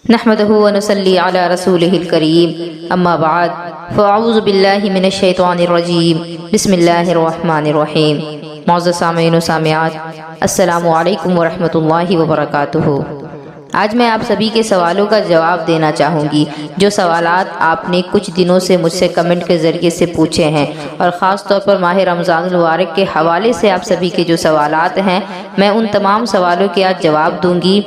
نحمده ونصلي على رسوله الكريم اما بعد فاعوذ باللہ من الشیطان الرجیم بسم اللہ الرحمن الرحیم۔ معزز سامعین و سامعات، السلام علیکم ورحمۃ اللہ وبرکاتہ۔ آج میں آپ سبھی کے سوالوں کا جواب دینا چاہوں گی، جو سوالات آپ نے کچھ دنوں سے مجھ سے کمنٹ کے ذریعے سے پوچھے ہیں، اور خاص طور پر ماہ رمضان المبارک کے حوالے سے آپ سبھی کے جو سوالات ہیں، میں ان تمام سوالوں کے آج جواب دوں گی۔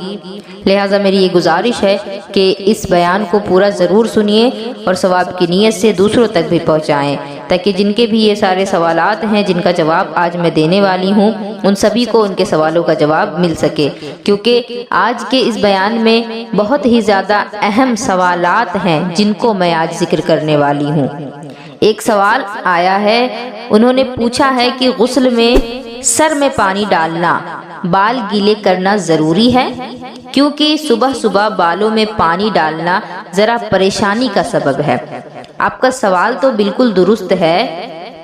لہٰذا میری یہ گزارش ہے کہ اس بیان کو پورا ضرور سنیے اور ثواب کی نیت سے دوسروں تک بھی پہنچائیں، تاکہ جن کے بھی یہ سارے سوالات ہیں جن کا جواب آج میں دینے والی ہوں، ان سبھی کو ان کے سوالوں کا جواب مل سکے، کیونکہ آج کے اس بیان میں بہت ہی زیادہ اہم سوالات ہیں جن کو میں آج ذکر کرنے والی ہوں۔ ایک سوال آیا ہے، انہوں نے پوچھا ہے کہ غسل میں سر میں پانی ڈالنا، بال گیلے کرنا ضروری ہے؟ کیونکہ صبح صبح بالوں میں پانی ڈالنا ذرا پریشانی کا سبب ہے۔ آپ کا سوال تو بالکل درست ہے،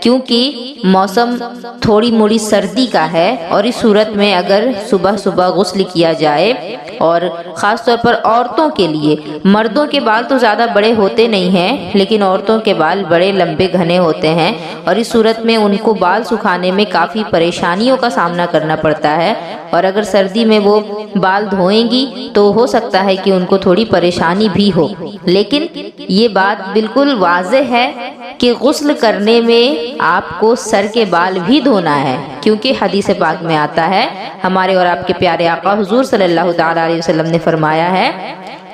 کیونکہ موسم تھوڑی موڑی سردی کا ہے، اور اس صورت میں اگر صبح صبح غسل کیا جائے، اور خاص طور پر عورتوں کے لیے، مردوں کے بال تو زیادہ بڑے ہوتے نہیں ہیں، لیکن عورتوں کے بال بڑے لمبے گھنے ہوتے ہیں، اور اس صورت میں ان کو بال سکھانے میں کافی پریشانیوں کا سامنا کرنا پڑتا ہے، اور اگر سردی میں وہ بال دھوئیں گی تو ہو سکتا ہے کہ ان کو تھوڑی پریشانی بھی ہو۔ لیکن یہ بات بالکل واضح ہے کہ غسل کرنے میں آپ کو سر کے بال بھی دھونا ہے، کیونکہ حدیث پاک میں آتا ہے، ہمارے اور آپ کے پیارے آقا حضور صلی اللہ تعالی علیہ وسلم نے فرمایا ہے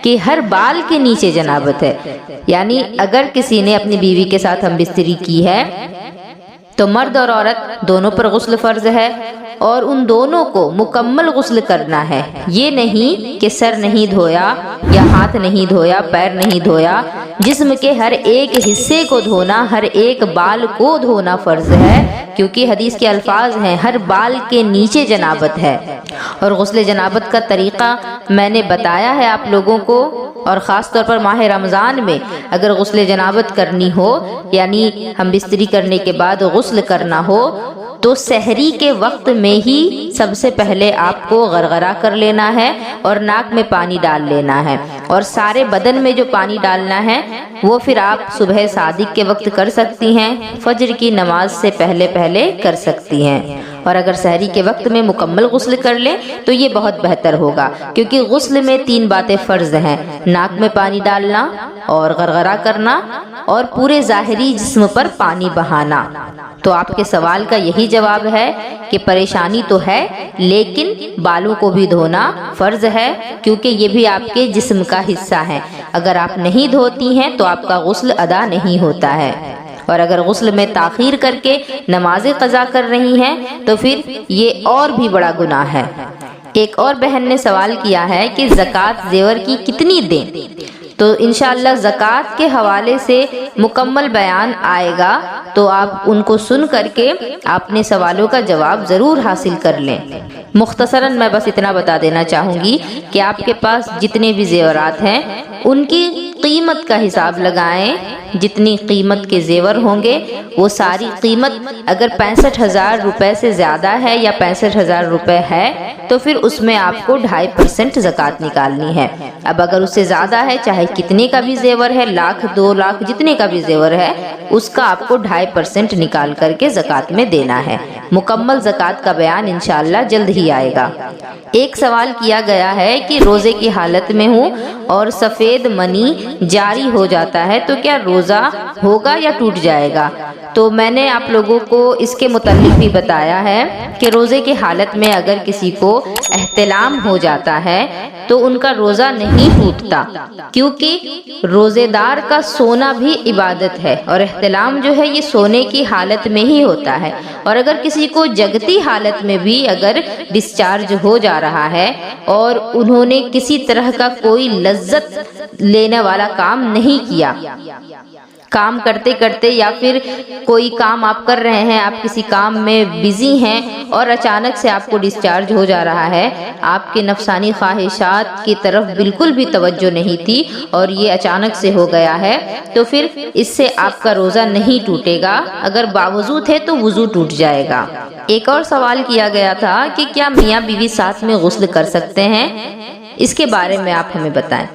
کہ ہر بال کے نیچے جنابت ہے۔ یعنی اگر کسی نے اپنی بیوی کے ساتھ ہم بستری کی ہے تو مرد اور عورت دونوں پر غسل فرض ہے، اور ان دونوں کو مکمل غسل کرنا ہے۔ یہ نہیں کہ سر نہیں دھویا یا ہاتھ نہیں دھویا، پیر نہیں دھویا، جسم کے ہر ایک حصے کو دھونا، ہر ایک بال کو دھونا فرض ہے، کیونکہ حدیث کے الفاظ ہیں ہر بال کے نیچے جنابت ہے۔ اور غسل جنابت کا طریقہ میں نے بتایا ہے آپ لوگوں کو، اور خاص طور پر ماہ رمضان میں اگر غسل جنابت کرنی ہو، یعنی ہم بستری کرنے کے بعد غسل کرنا ہو، تو سحری کے وقت میں ہی سب سے پہلے آپ کو غرغرہ کر لینا ہے اور ناک میں پانی ڈال لینا ہے، اور سارے بدن میں جو پانی ڈالنا ہے وہ پھر آپ صبح صادق کے وقت کر سکتی ہیں، فجر کی نماز سے پہلے کر سکتی ہیں، اور اگر سحری کے وقت میں مکمل غسل کر لیں تو یہ بہت بہتر ہوگا، کیونکہ غسل میں 3 باتیں فرض ہیں: ناک میں پانی ڈالنا، اور غرغرہ کرنا، اور پورے ظاہری جسم پر پانی بہانا۔ تو آپ کے سوال کا یہی جواب ہے کہ پریشانی تو ہے، لیکن بالوں کو بھی دھونا فرض ہے، کیونکہ یہ بھی آپ کے جسم کا حصہ ہے۔ اگر آپ نہیں دھوتی ہیں تو آپ کا غسل ادا نہیں ہوتا ہے، اور اگر غسل میں تاخیر کر کے نماز قضا کر رہی ہیں تو پھر یہ اور بھی بڑا گناہ ہے۔ ایک اور بہن نے سوال کیا ہے کہ زکوٰۃ زیور کی کتنی دیں؟ تو انشاءاللہ زکوٰۃ کے حوالے سے مکمل بیان آئے گا، تو آپ ان کو سن کر کے اپنے سوالوں کا جواب ضرور حاصل کر لیں۔ مختصراً میں بس اتنا بتا دینا چاہوں گی کہ آپ کے پاس جتنے بھی زیورات ہیں ان کی قیمت کا حساب لگائیں، جتنی قیمت کے زیور ہوں گے وہ ساری قیمت اگر 65,000 روپے سے زیادہ ہے یا 65,000 روپے ہے تو پھر اس میں آپ کو 2.5% زکوٰۃ نکالنی ہے۔ اب اگر اس سے زیادہ ہے، چاہے کتنے کا بھی زیور ہے، 1,00,000 2,00,000 جتنے کا بھی زیور ہے، اس کا آپ کو 2.5% نکال کر کے زکوٰۃ میں دینا ہے۔ مکمل زکوٰۃ کا بیان انشاءاللہ جلد ہی آئے گا۔ ایک سوال کیا گیا ہے کہ روزے کی حالت میں ہوں اور سفید منی جاری ہو جاتا ہے تو کیا روزہ ہوگا یا ٹوٹ جائے گا؟ تو میں نے آپ لوگوں کو اس کے متعلق بھی بتایا ہے کہ روزے کی حالت میں اگر کسی کو احتلام ہو جاتا ہے تو ان کا روزہ نہیں ٹوٹتا، کیونکہ روزے دار کا سونا بھی عبادت ہے، اور احتلام جو ہے یہ سونے کی حالت میں ہی ہوتا ہے، اور اگر کسی کو جگتی حالت میں بھی اگر ڈسچارج ہو جا رہا ہے اور انہوں نے کسی طرح کا کوئی لذت لینے والا کام نہیں کیا، کام کرتے کرتے یا پھر کوئی کام آپ کر رہے ہیں، آپ کسی کام میں بزی ہیں اور اچانک سے آپ کو ڈسچارج ہو جا رہا ہے، آپ کے نفسانی خواہشات کی طرف بالکل بھی توجہ نہیں تھی اور یہ اچانک سے ہو گیا ہے، تو پھر اس سے آپ کا روزہ نہیں ٹوٹے گا، اگر باوضو تھے تو وضو ٹوٹ جائے گا۔ ایک اور سوال کیا گیا تھا کہ کیا میاں بیوی ساتھ میں غسل کر سکتے ہیں؟ اس کے بارے میں آپ ہمیں بتائیں۔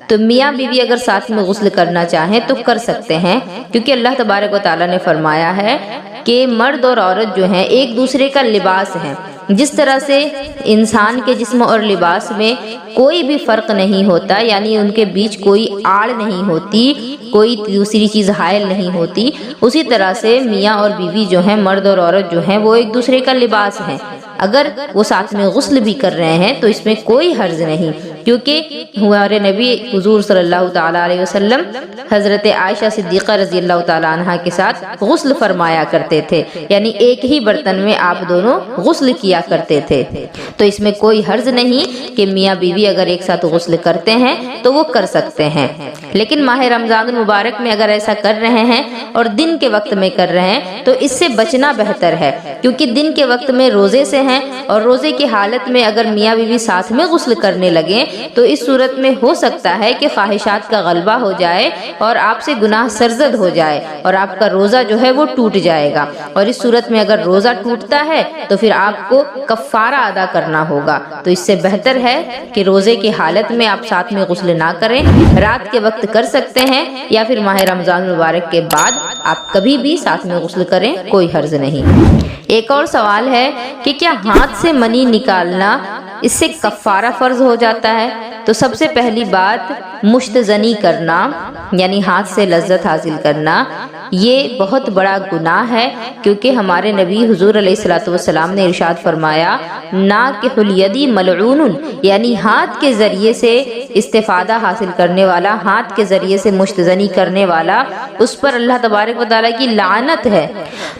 تو میاں بیوی اگر ساتھ میں غسل کرنا چاہیں تو کر سکتے ہیں، کیونکہ اللہ تبارک و تعالیٰ نے فرمایا ہے کہ مرد اور عورت جو ہیں ایک دوسرے کا لباس ہیں۔ جس طرح سے انسان کے جسم اور لباس میں کوئی بھی فرق نہیں ہوتا، یعنی ان کے بیچ کوئی آڑ نہیں ہوتی، کوئی دوسری چیز حائل نہیں ہوتی، اسی طرح سے میاں اور بیوی جو ہیں، مرد اور عورت جو ہیں، وہ ایک دوسرے کا لباس ہیں۔ اگر وہ ساتھ میں غسل بھی کر رہے ہیں تو اس میں کوئی حرج نہیں، کیونکہ ہمارے نبی حضور صلی اللہ تعالیٰ علیہ وسلم حضرت عائشہ صدیقہ رضی اللہ تعالیٰ عنہا کے ساتھ غسل فرمایا کرتے تھے، یعنی ایک ہی برتن میں آپ دونوں غسل کیا کرتے تھے۔ تو اس میں کوئی حرج نہیں کہ میاں بیوی اگر ایک ساتھ غسل کرتے ہیں تو وہ کر سکتے ہیں۔ لیکن ماہ رمضان المبارک میں اگر ایسا کر رہے ہیں اور دن کے وقت میں کر رہے ہیں تو اس سے بچنا بہتر ہے، کیونکہ دن کے وقت میں روزے سے ہیں اور روزے کی حالت میں اگر میاں بیوی ساتھ میں غسل کرنے لگیں تو اس صورت میں ہو سکتا ہے کہ خواہشات کا غلبہ ہو جائے اور آپ سے گناہ سرزد ہو جائے اور آپ کا روزہ جو ہے وہ ٹوٹ جائے گا، اور اس صورت میں اگر روزہ ٹوٹتا ہے تو پھر آپ کو کفارہ ادا کرنا ہوگا۔ تو اس سے بہتر ہے کہ روزے کی حالت میں آپ ساتھ میں غسل نہ کریں، رات کے وقت کر سکتے ہیں یا پھر ماہ رمضان المبارک کے بعد آپ کبھی بھی ساتھ میں غسل کریں، کوئی حرج نہیں۔ ایک اور سوال ہے کہ کیا ہاتھ سے منی نکالنا اس سے کفارہ فرض ہو جاتا ہے؟ تو سب سے پہلی بات، مشتزنی کرنا یعنی ہاتھ سے لذت حاصل کرنا یہ بہت بڑا گناہ ہے، کیونکہ ہمارے نبی حضور علیہ الصلوۃ والسلام نے ارشاد فرمایا ناکح الیدی ملعون، یعنی ہاتھ کے ذریعے سے استفادہ حاصل کرنے والا، ہاتھ کے ذریعے سے مشتزنی کرنے والا، اس پر اللہ تبارک و تعالیٰ کی لعنت ہے۔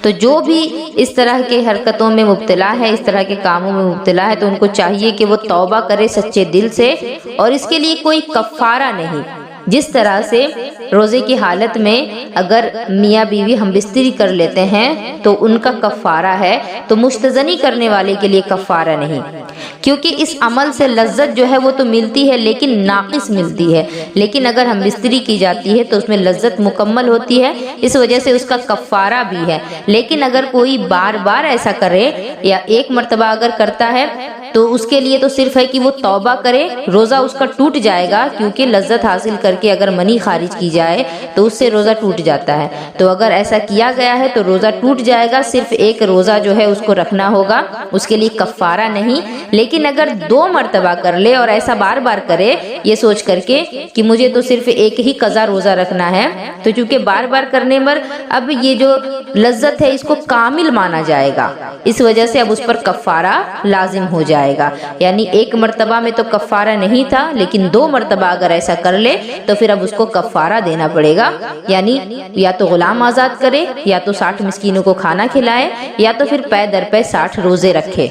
تو جو بھی اس طرح کے حرکتوں میں مبتلا ہے، اس طرح کے کاموں میں مبتلا ہے، تو ان کو چاہیے کہ وہ توبہ کرے سچے دل سے، اور اس کے لیے کوئی کفارہ نہیں۔ جس طرح سے روزے کی حالت میں اگر میاں بیوی ہم بستری کر لیتے ہیں تو ان کا کفارہ ہے، تو مشتزنی کرنے والے کے لیے کفارہ نہیں، کیونکہ اس عمل سے لذت جو ہے وہ تو ملتی ہے لیکن ناقص ملتی ہے، لیکن اگر ہم بستری کی جاتی ہے تو اس میں لذت مکمل ہوتی ہے، اس وجہ سے اس کا کفارہ بھی ہے۔ لیکن اگر کوئی بار بار ایسا کرے یا ایک مرتبہ اگر کرتا ہے تو اس کے لیے تو صرف ہے کہ وہ توبہ کرے، روزہ اس کا ٹوٹ جائے گا، کیونکہ لذت حاصل کر کے اگر منی خارج کی جائے تو اس سے روزہ ٹوٹ جاتا ہے۔ تو اگر ایسا کیا گیا ہے تو روزہ ٹوٹ جائے گا، صرف ایک روزہ جو ہے اس کو رکھنا ہوگا، اس کے لیے کفارہ نہیں۔ لیکن اگر 2 مرتبہ کر لے اور ایسا بار بار کرے یہ سوچ کر کے کہ مجھے تو صرف ایک ہی قضا روزہ رکھنا ہے، تو چونکہ بار بار کرنے پر اب یہ جو لذت ہے اس کو کامل مانا جائے گا، اس وجہ سے اب اس پر کفارہ لازم ہو جائے گا۔ یعنی ایک مرتبہ میں تو کفارہ نہیں تھا، لیکن 2 مرتبہ اگر ایسا کر لے تو پھر اب اس کو کفارہ دینا پڑے گا، یعنی یا تو غلام آزاد کرے، یا تو 60 مسکینوں کو کھانا کھلائے، یا تو پھر پے در پے 60 روزے رکھے۔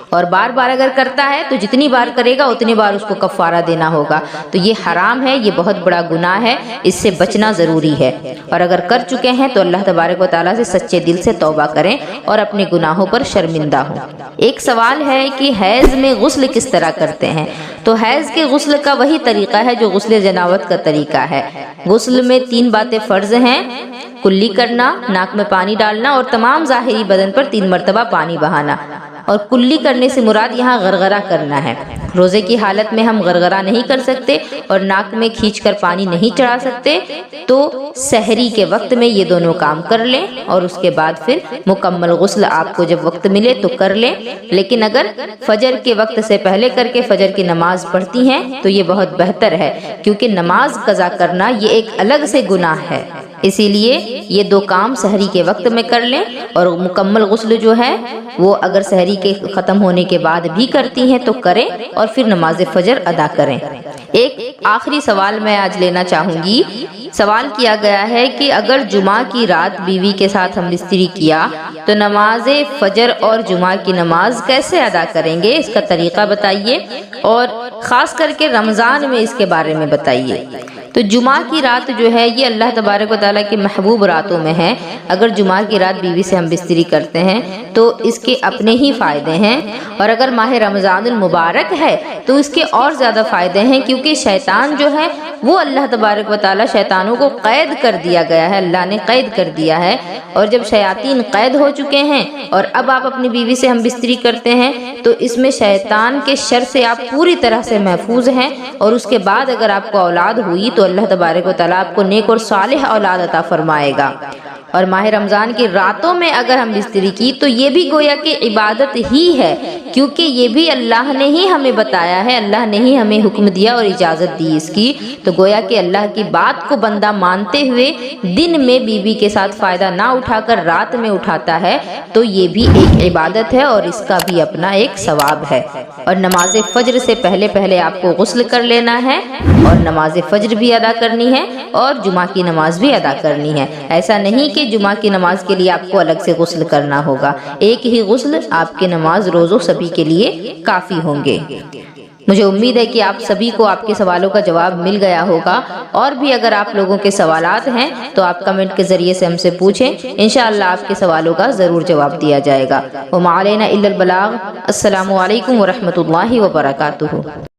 اور بار بار اگر کرتا ہے تو جتنی بار کرے گا اتنی بار اس کو کفارہ دینا ہوگا۔ تو یہ حرام ہے، یہ بہت بڑا گناہ ہے، اس سے بچنا ضروری ہے، اور اگر کر چکے ہیں تو اللہ تبارک و تعالیٰ سے سچے دل سے توبہ کریں اور اپنے گناہوں پر شرمندہ ہوں۔ ایک سوال ہے کہ حیض میں غسل کس طرح کرتے ہیں؟ تو حیض کے غسل کا وہی طریقہ ہے جو غسل جنابت کا طریقہ ہے۔ غسل میں 3 باتیں فرض ہیں: کلی کرنا، ناک میں پانی ڈالنا، اور تمام ظاہری بدن پر 3 مرتبہ پانی بہانا۔ اور کلی کرنے سے مراد یہاں غرغرہ کرنا ہے۔ روزے کی حالت میں ہم غرغرہ نہیں کر سکتے اور ناک میں کھینچ کر پانی نہیں چڑھا سکتے، تو سحری کے وقت میں یہ دونوں کام کر لیں اور اس کے بعد پھر مکمل غسل آپ کو جب وقت ملے تو کر لیں۔ لیکن اگر فجر کے وقت سے پہلے کر کے فجر کی نماز پڑھتی ہیں تو یہ بہت بہتر ہے، کیونکہ نماز قضا کرنا یہ ایک الگ سے گناہ ہے، اسی لیے یہ 2 کام سحری کے وقت میں کر لیں، اور مکمل غسل جو ہے وہ اگر سحری کے ختم ہونے کے بعد بھی کرتی ہیں تو کریں اور پھر نماز فجر ادا کریں۔ ایک آخری سوال میں آج لینا چاہوں گی۔ سوال کیا گیا ہے کہ اگر جمعہ کی رات بیوی کے ساتھ ہم بستری کیا تو نماز فجر اور جمعہ کی نماز کیسے ادا کریں گے؟ اس کا طریقہ بتائیے، اور خاص کر کے رمضان میں اس کے بارے میں بتائیے۔ تو جمعہ کی رات جو ہے یہ اللہ تبارک و تعالیٰ کی محبوب راتوں میں ہے۔ اگر جمعہ کی رات بیوی سے ہم بستری کرتے ہیں تو اس کے اپنے ہی فائدے ہیں، اور اگر ماہ رمضان المبارک ہے تو اس کے اور زیادہ فائدے ہیں، کیونکہ شیطان جو ہے وہ اللہ تبارک و تعالیٰ شیطانوں کو قید کر دیا گیا ہے، اللہ نے قید کر دیا ہے۔ اور جب شیاطین قید ہو چکے ہیں اور اب آپ اپنی بیوی سے ہم بستری کرتے ہیں تو اس میں شیطان کے شر سے آپ پوری طرح سے محفوظ ہیں، اور اس کے بعد اگر آپ کو اولاد ہوئی تو اللہ تبارک و تعالیٰ آپ کو نیک اور صالح اولاد عطا فرمائے گا۔ اور ماہ رمضان کی راتوں میں اگر ہم بستری کی تو یہ بھی گویا کہ عبادت ہی ہے، کیونکہ یہ بھی اللہ نے ہی ہمیں بتایا ہے، اللہ نے ہی ہمیں حکم دیا اور اجازت دی اس کی، تو گویا کہ اللہ کی بات کو بندہ مانتے ہوئے دن میں بیوی کے ساتھ فائدہ نہ اٹھا کر رات میں اٹھاتا ہے تو یہ بھی ایک عبادت ہے اور اس کا بھی اپنا ایک ثواب ہے۔ اور نماز فجر سے پہلے پہلے آپ کو غسل کر لینا ہے اور نماز فجر بھی ادا کرنی ہے اور جمعہ کی نماز بھی ادا کرنی ہے۔ ایسا نہیں کہ جمعہ کی نماز کے لیے آپ کو الگ سے غسل کرنا ہوگا، ایک ہی غسل آپ کی نماز روزوں سبھی کے لیے کافی ہوں گے۔ مجھے امید ہے کہ آپ سبھی کو آپ کے سوالوں کا جواب مل گیا ہوگا، اور بھی اگر آپ لوگوں کے سوالات ہیں تو آپ کمنٹ کے ذریعے سے ہم سے پوچھیں، انشاءاللہ آپ کے سوالوں کا ضرور جواب دیا جائے گا۔ وما علینا الا البلاغ۔ السلام علیکم ورحمۃ اللہ وبرکاتہ۔